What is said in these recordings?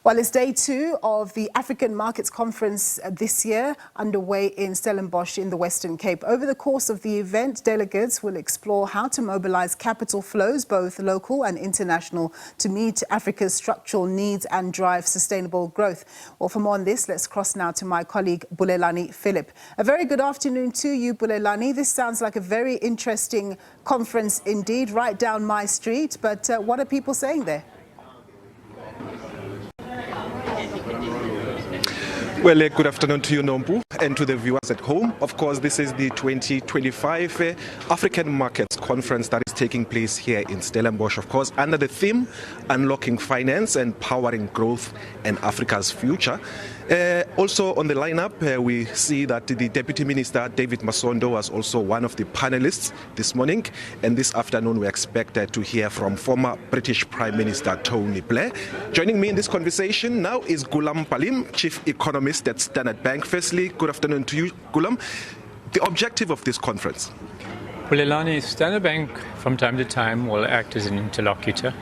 Well, it's day 2 of the African Markets Conference this year, underway in Stellenbosch in the Western Cape. Over the course of the event, delegates will explore how to mobilize capital flows, both local and international, to meet Africa's structural needs and drive sustainable growth. Well, for more on this, let's cross now to my colleague Bulelani Philip. A very good afternoon to you, Bulelani. This sounds like a very interesting conference indeed, right down my street. But what are people saying there? Well, good afternoon to you, Nombu, and to the viewers at home. Of course, this is the 2025 African Markets Conference that is taking place here in Stellenbosch, of course, under the theme Unlocking Finance and Powering Growth and Africa's Future. Also on the lineup, we see that the Deputy Minister, David Masondo, was also one of the panelists this morning. And this afternoon, we expect to hear from former British Prime Minister Tony Blair. Joining me in this conversation now is Ballim, Chief Economist at Standard Bank. Firstly, good afternoon to you, Gulam. The objective of this conference? Well, Elani, Standard Bank from time to time will act as an interlocutor.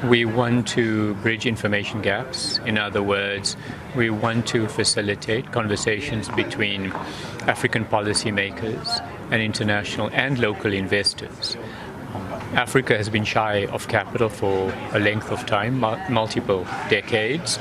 We want to bridge information gaps. In other words, we want to facilitate conversations between African policymakers and international and local investors. Africa has been shy of capital for a length of time, multiple decades.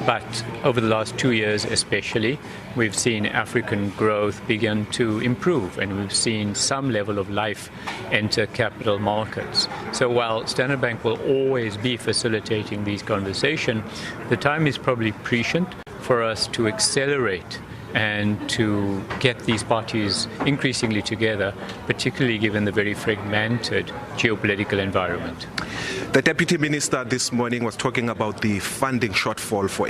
But over the last 2 years especially, we've seen African growth begin to improve, and we've seen some level of life enter capital markets. So while Standard Bank will always be facilitating these conversations, the time is probably prescient for us to accelerate and to get these parties increasingly together, particularly given the very fragmented geopolitical environment. The Deputy Minister this morning was talking about the funding shortfall for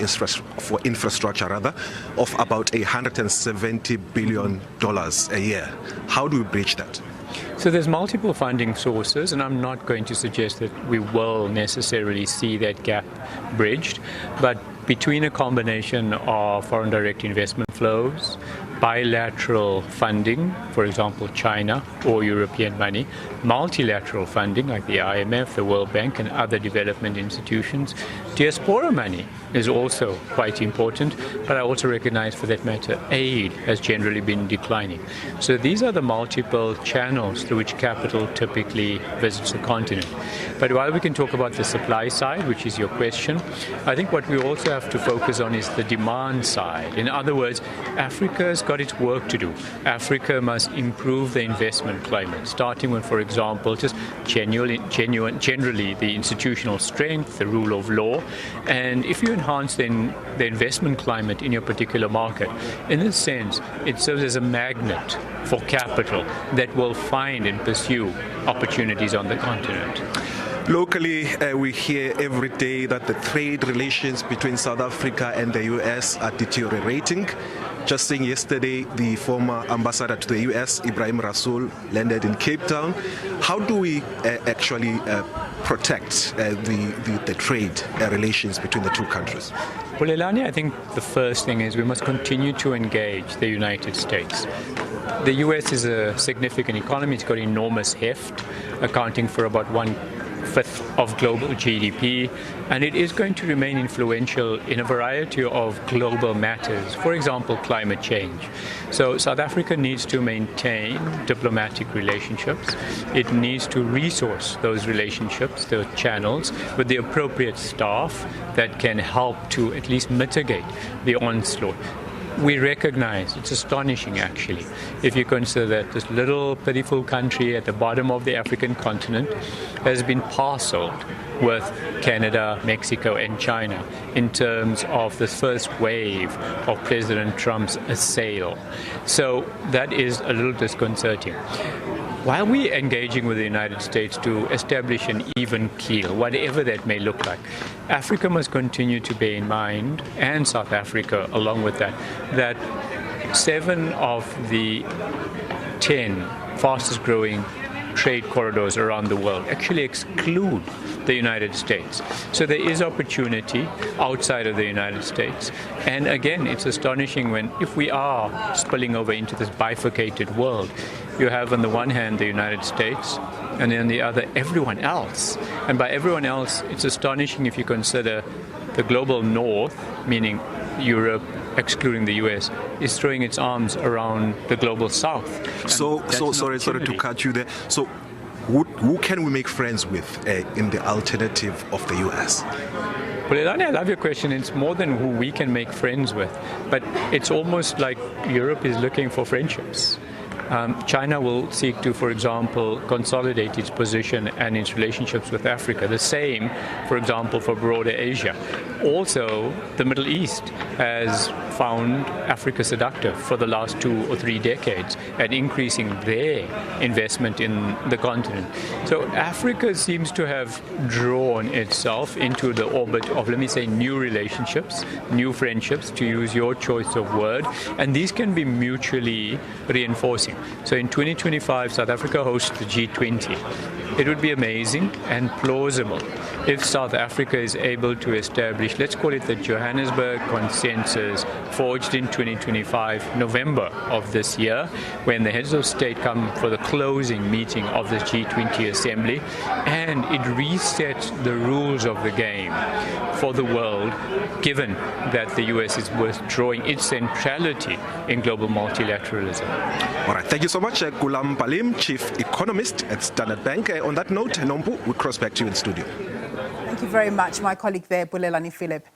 infrastructure of about $170 billion a year. How do we bridge that? So there's multiple funding sources, and I'm not going to suggest that we will necessarily see that gap bridged, but between a combination of foreign direct investment flows, bilateral funding, for example, China or European money, multilateral funding like the IMF, the World Bank and other development institutions, diaspora money is also quite important, but I also recognize for that matter, aid has generally been declining. So these are the multiple channels through which capital typically visits the continent. But while we can talk about the supply side, which is your question, I think what we also have to focus on is the demand side. In other words, Africa's got its work to do. Africa must improve the investment climate, starting with, for example, just generally the institutional strength, the rule of law. And if you enhance the investment climate in your particular market, in a sense, it serves as a magnet for capital that will find and pursue opportunities on the continent. Locally, we hear every day that the trade relations between South Africa and the US are deteriorating. Just saying yesterday, the former ambassador to the US, Ibrahim Rasool, landed in Cape Town. How do we actually protect the trade relations between the two countries? Well, Elani, I think the first thing is we must continue to engage the United States. The US is a significant economy. It's got enormous heft, accounting for about 1/5 of global GDP, and it is going to remain influential in a variety of global matters, for example, climate change. So South Africa needs to maintain diplomatic relationships. It needs to resource those relationships, those channels, with the appropriate staff that can help to at least mitigate the onslaught. We recognize, it's astonishing actually, if you consider that this little pitiful country at the bottom of the African continent has been parceled with Canada, Mexico and China in terms of the first wave of President Trump's assail. So that is a little disconcerting. While we're engaging with the United States to establish an even keel, whatever that may look like, Africa must continue to bear in mind, and South Africa along with that 7 of the 10 fastest growing trade corridors around the world actually exclude the United States. So there is opportunity outside of the United States. And again, it's astonishing if we are spilling over into this bifurcated world, you have on the one hand the United States and on the other everyone else. And by everyone else, it's astonishing if you consider the global north, meaning Europe, excluding the US, is throwing its arms around the global south. Sorry to cut you there. So who can we make friends with in the alternative of the US? Well, Elani, I love your question. It's more than who we can make friends with, but it's almost like Europe is looking for friendships. China will seek to, for example, consolidate its position and its relationships with Africa. The same, for example, for broader Asia. Also, the Middle East has found Africa seductive for the last 2 or 3 decades and increasing their investment in the continent. So Africa seems to have drawn itself into the orbit of, let me say, new relationships, new friendships, to use your choice of word, and these can be mutually reinforcing. So in 2025, South Africa hosts the G20. It would be amazing and plausible if South Africa is able to establish, let's call it the Johannesburg Consensus, forged in 2025, November of this year, when the heads of state come for the closing meeting of the G20 Assembly, and it resets the rules of the game for the world, given that the US is withdrawing its centrality in global multilateralism. All right, thank you so much, Mobilise Ballim, Chief Economist at Standard Bank. On that note, Nompu, we cross back to you in studio. Thank you very much, my colleague there, Bulelani Philip.